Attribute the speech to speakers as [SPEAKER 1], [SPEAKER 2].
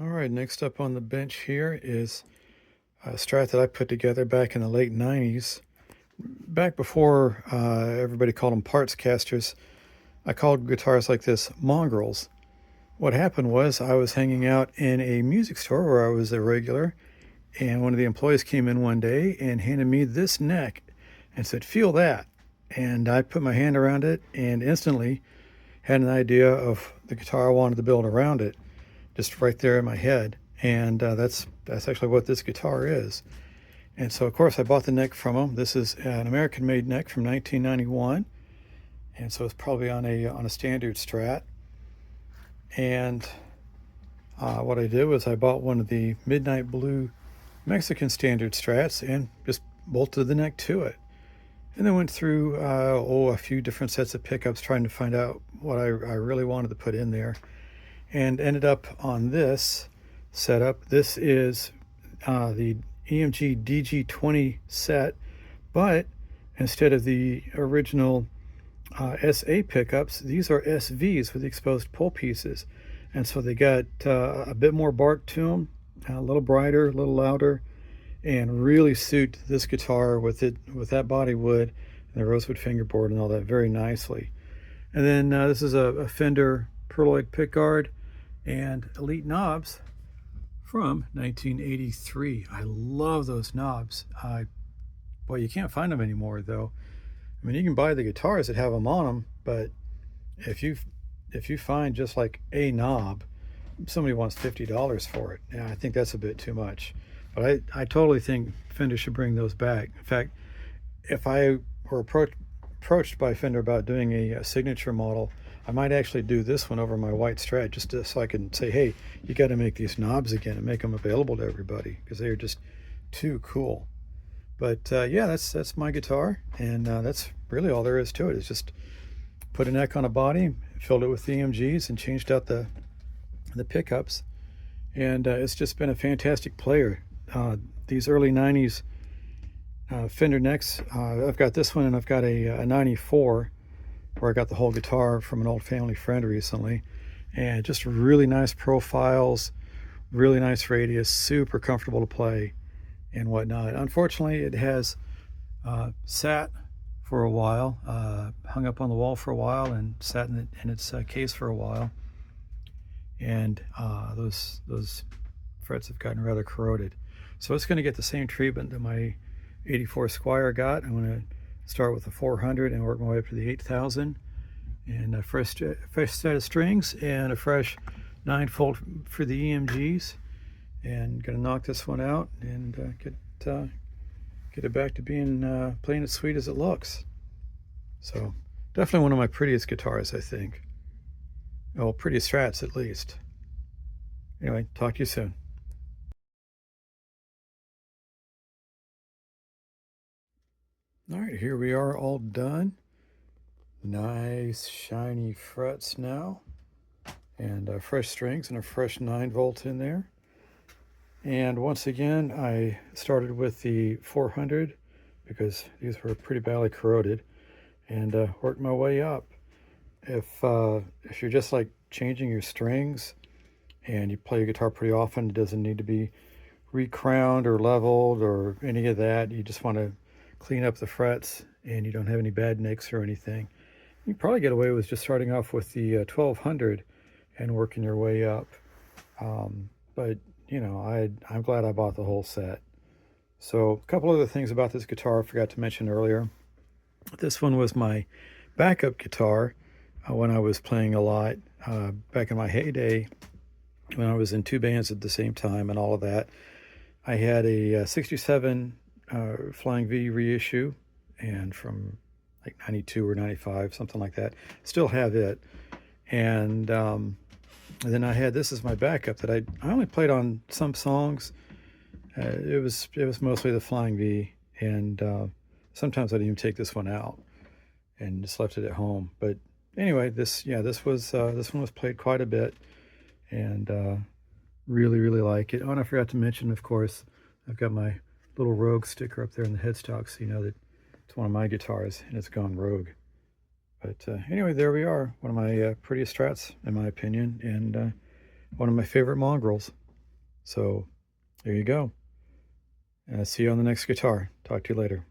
[SPEAKER 1] All right, next up on the bench here is a Strat that I put together back in the late 90s. Back before everybody called them parts casters, I called guitars like this mongrels. What happened was I was hanging out in a music store where I was a regular, and one of the employees came in one day and handed me this neck and said, "Feel that." And I put my hand around it and instantly had an idea of the guitar I wanted to build around it, just right there in my head. And that's actually what this guitar is. And so, of course, I bought the neck from him. This is an American-made neck from 1991, and so it's probably on a standard Strat. And what I did was I bought one of the Midnight Blue Mexican standard Strats and just bolted the neck to it. And then went through a few different sets of pickups trying to find out what I really wanted to put in there, and ended up on this setup. This is the EMG DG20 set, but instead of the original SA pickups, these are SVs with exposed pull pieces, and so they got a bit more bark to them, a little brighter, a little louder, and really suit this guitar with that body wood and the rosewood fingerboard and all that very nicely. And then this is a Fender Perloid pickguard and Elite knobs from 1983. I love those knobs. Boy, you can't find them anymore though. I mean, you can buy the guitars that have them on them, but if you find just like a knob, somebody wants $50 for it. Yeah, I think that's a bit too much. But I totally think Fender should bring those back. In fact, if I were approached by Fender about doing a signature model, I might actually do this one over my white Strat just so I can say, hey, you got to make these knobs again and make them available to everybody because they are just too cool. But yeah, that's my guitar, and that's really all there is to it. It's just put a neck on a body, filled it with EMGs, and changed out the pickups, and it's just been a fantastic player. These early 90s Fender necks, I've got this one and I've got a 94 where I got the whole guitar from an old family friend recently, and just really nice profiles, really nice radius, super comfortable to play and whatnot. Unfortunately, it has sat for a while, hung up on the wall for a while, and sat in its case for a while, and those frets have gotten rather corroded. So it's going to get the same treatment that my 84 Squire got. I'm going to start with the 400 and work my way up to the 8000, and a fresh set of strings and a fresh 9-volt for the EMGs, and going to knock this one out and get it back to being playing as sweet as it looks. So definitely one of my prettiest guitars, I think. Well, prettiest Strats at least. Anyway, talk to you soon. All right, here we are all done. Nice shiny frets now, and fresh strings and a fresh 9-volt in there. And once again, I started with the 400 because these were pretty badly corroded, and worked my way up. If you're just like changing your strings and you play your guitar pretty often, it doesn't need to be recrowned or leveled or any of that. You just want to clean up the frets and you don't have any bad nicks or anything. You can probably get away with just starting off with the 1200 and working your way up. But you know, I'm glad I bought the whole set. So a couple other things about this guitar I forgot to mention earlier. This one was my backup guitar when I was playing a lot back in my heyday, when I was in 2 bands at the same time and all of that. I had a 67 Flying V reissue, and from like 92 or 95, something like that. Still have it. And then I had this as my backup that I only played on some songs. It was mostly the Flying V, and sometimes I'd even take this one out and just left it at home. But anyway, this one was played quite a bit, and really like it. Oh, and I forgot to mention, of course, I've got my little Rogue sticker up there in the headstock, so you know that it's one of my guitars and it's gone rogue. But anyway, there we are. One of my prettiest Strats, in my opinion, and one of my favorite mongrels. So there you go. And I'll see you on the next guitar. Talk to you later.